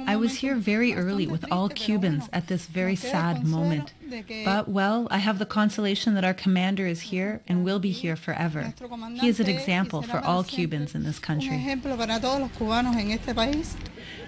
I was here very early with all Cubans at this very sad moment. But, well, I have the consolation that our commander is here and will be here forever. He is an example for all Cubans in this country.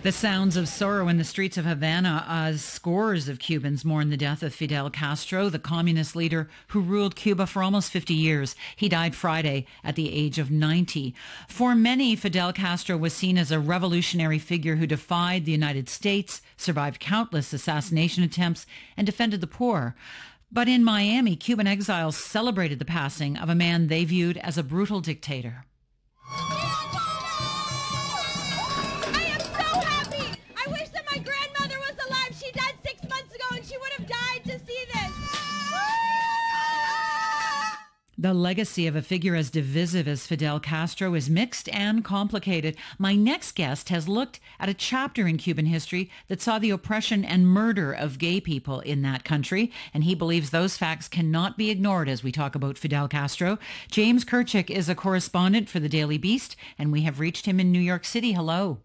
The sounds of sorrow in the streets of Havana as scores of Cubans mourn the death of Fidel Castro, the communist leader who ruled Cuba for almost 50 years. He died Friday at the age of 90. For many, Fidel Castro was seen as a revolutionary figure who defied the United States, survived countless assassination attempts, and defended the poor. But in Miami, Cuban exiles celebrated the passing of a man they viewed as a brutal dictator. The legacy of a figure as divisive as Fidel Castro is mixed and complicated. My next guest has looked at a chapter in Cuban history that saw the oppression and murder of gay people in that country, and he believes those facts cannot be ignored as we talk about Fidel Castro. James Kirchick is a correspondent for the Daily Beast, and we have reached him in New York City. Hello.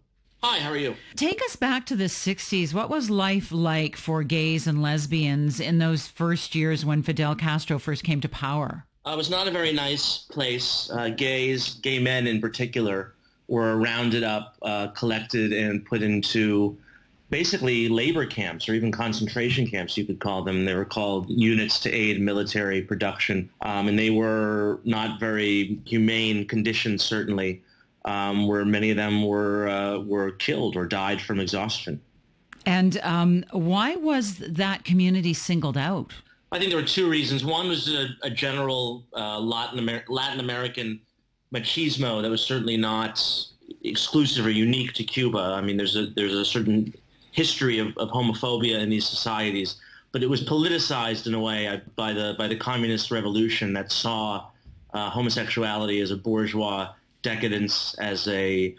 Hi, how are you? Take us back to the 60s. What was life like for gays and lesbians in those first years when Fidel Castro first came to power? It was not a very nice place. Gay men in particular, were rounded up, collected, and put into basically labor camps or even concentration camps, you could call them. They were called units to aid military production, and they were not very humane conditions, certainly, where many of them were killed or died from exhaustion. And why was that community singled out? I think there were two reasons. One was a general Latin American machismo that was certainly not exclusive or unique to Cuba. I mean, there's a certain history of homophobia in these societies, but it was politicized in a way by the communist revolution that saw homosexuality as a bourgeois decadence, as a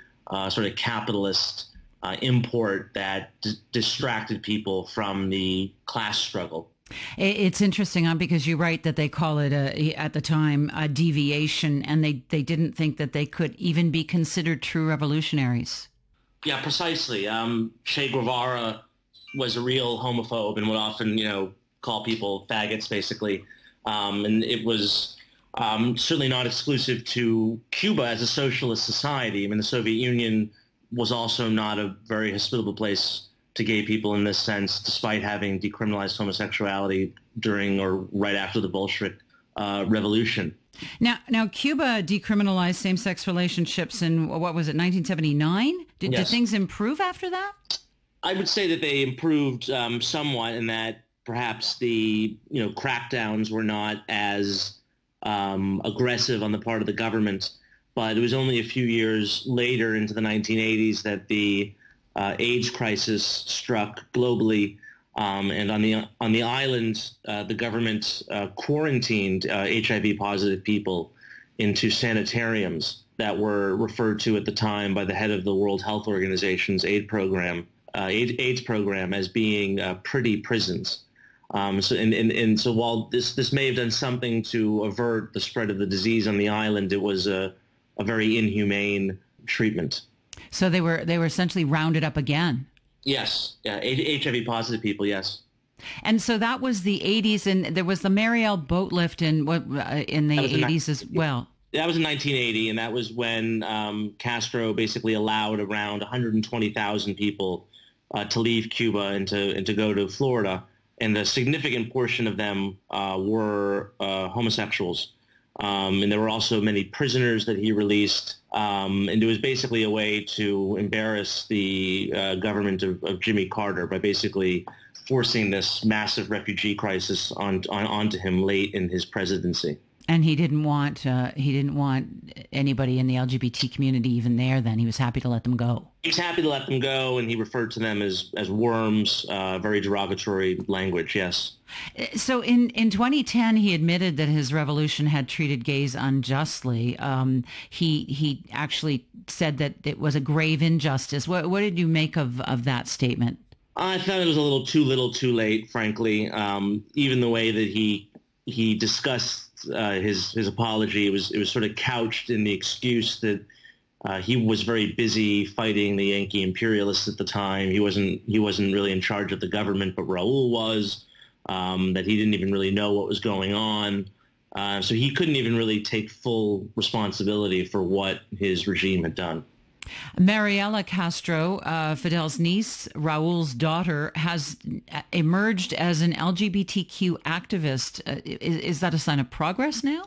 sort of capitalist import that distracted people from the class struggle. It's interesting because you write that they call it at the time a deviation, and they didn't think that they could even be considered true revolutionaries. Yeah, precisely. Che Guevara was a real homophobe and would often, call people faggots, basically. And it was certainly not exclusive to Cuba as a socialist society. I mean, the Soviet Union was also not a very hospitable place to gay people in this sense, despite having decriminalized homosexuality during or right after the Bolshevik Revolution. Now, Cuba decriminalized same-sex relationships in, what was it, 1979? Did things improve after that? I would say that they improved somewhat, in that perhaps the crackdowns were not as aggressive on the part of the government. But it was only a few years later, into the 1980s, that the AIDS crisis struck globally, and on the island, the government quarantined HIV-positive people into sanitariums that were referred to at the time by the head of the World Health Organization's AIDS program as being pretty prisons. So while this may have done something to avert the spread of the disease on the island, it was a very inhumane treatment. So they were essentially rounded up again. Yes, yeah, HIV positive people, yes. And so that was the 80s, and there was the Mariel boat lift in the 80s as well. That was in 1980, and that was when Castro basically allowed around 120,000 people to leave Cuba and to go to Florida, and a significant portion of them were homosexuals. And there were also many prisoners that he released. And it was basically a way to embarrass the government of Jimmy Carter by basically forcing this massive refugee crisis onto him late in his presidency. And he didn't want anybody in the LGBT community even there then. He was happy to let them go. He was happy to let them go, and he referred to them as worms, very derogatory language, yes. So in 2010, he admitted that his revolution had treated gays unjustly. He actually said that it was a grave injustice. What did you make of that statement? I thought it was a little too late, frankly. Even the way that he discussed his apology, it was sort of couched in the excuse that He was very busy fighting the Yankee imperialists at the time. He wasn't really in charge of the government, but Raul was. That he didn't even really know what was going on. So he couldn't even really take full responsibility for what his regime had done. Mariela Castro, Fidel's niece, Raul's daughter, has emerged as an LGBTQ activist. Is that a sign of progress now?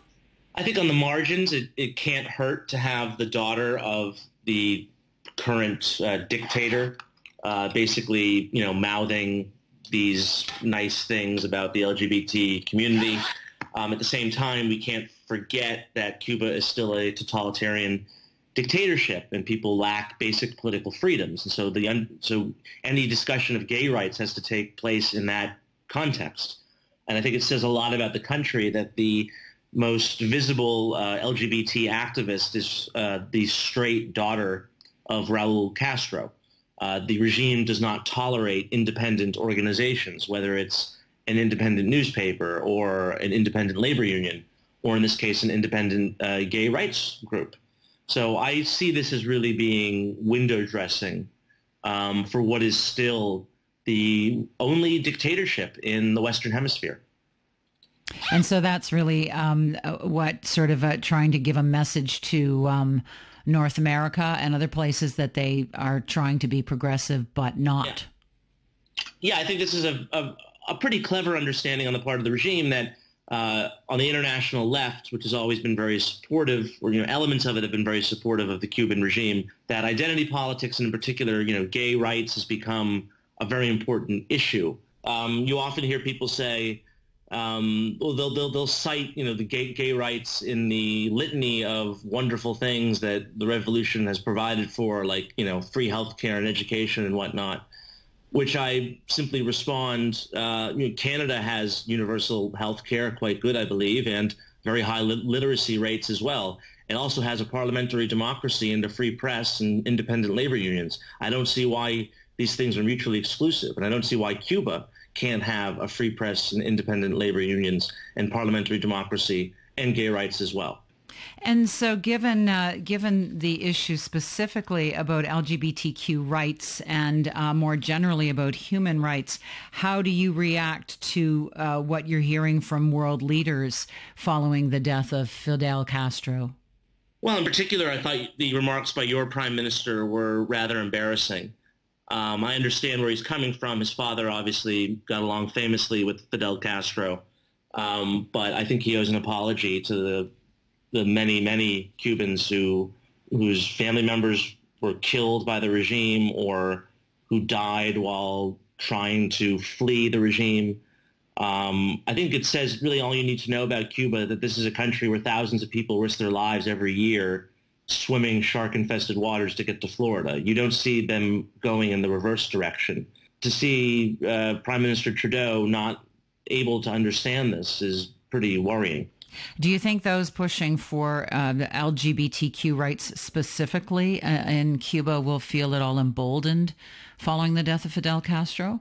I think on the margins, it can't hurt to have the daughter of the current dictator basically, mouthing these nice things about the LGBT community. At the same time, we can't forget that Cuba is still a totalitarian dictatorship and people lack basic political freedoms. And so any discussion of gay rights has to take place in that context. And I think it says a lot about the country that the most visible LGBT activist is the straight daughter of Raul Castro. The regime does not tolerate independent organizations, whether it's an independent newspaper or an independent labor union, or in this case, an independent gay rights group. So I see this as really being window dressing for what is still the only dictatorship in the Western Hemisphere. And so that's really what sort of trying to give a message to North America and other places that they are trying to be progressive, but not. Yeah, I think this is a pretty clever understanding on the part of the regime that on the international left, which has always been very supportive, or elements of it have been very supportive of the Cuban regime, that identity politics and in particular, gay rights has become a very important issue. You often hear people say, they'll cite the gay rights in the litany of wonderful things that the revolution has provided for, like free healthcare and education and whatnot. Which I simply respond, Canada has universal health care, quite good, I believe, and very high literacy rates as well. It also has a parliamentary democracy and a free press and independent labor unions. I don't see why these things are mutually exclusive, and I don't see why Cuba can't have a free press and independent labor unions and parliamentary democracy and gay rights as well. And so given the issue specifically about LGBTQ rights and more generally about human rights, how do you react to what you're hearing from world leaders following the death of Fidel Castro? Well, in particular, I thought the remarks by your prime minister were rather embarrassing. I understand where he's coming from. His father obviously got along famously with Fidel Castro, but I think he owes an apology to the many, many Cubans whose family members were killed by the regime or who died while trying to flee the regime. I think it says really all you need to know about Cuba, that this is a country where thousands of people risk their lives every year swimming shark-infested waters to get to Florida. You don't see them going in the reverse direction. To see Prime Minister Trudeau not able to understand this is pretty worrying. Do you think those pushing for the LGBTQ rights specifically in Cuba will feel at all emboldened following the death of Fidel Castro?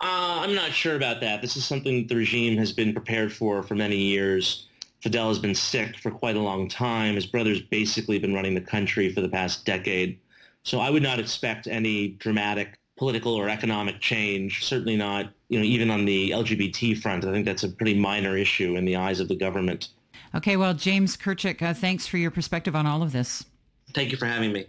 I'm not sure about that. This is something that the regime has been prepared for many years. Fidel has been sick for quite a long time. His brother's basically been running the country for the past decade. So I would not expect any dramatic political or economic change, certainly not, even on the LGBT front. I think that's a pretty minor issue in the eyes of the government. Okay, well, James Kirchick, thanks for your perspective on all of this. Thank you for having me.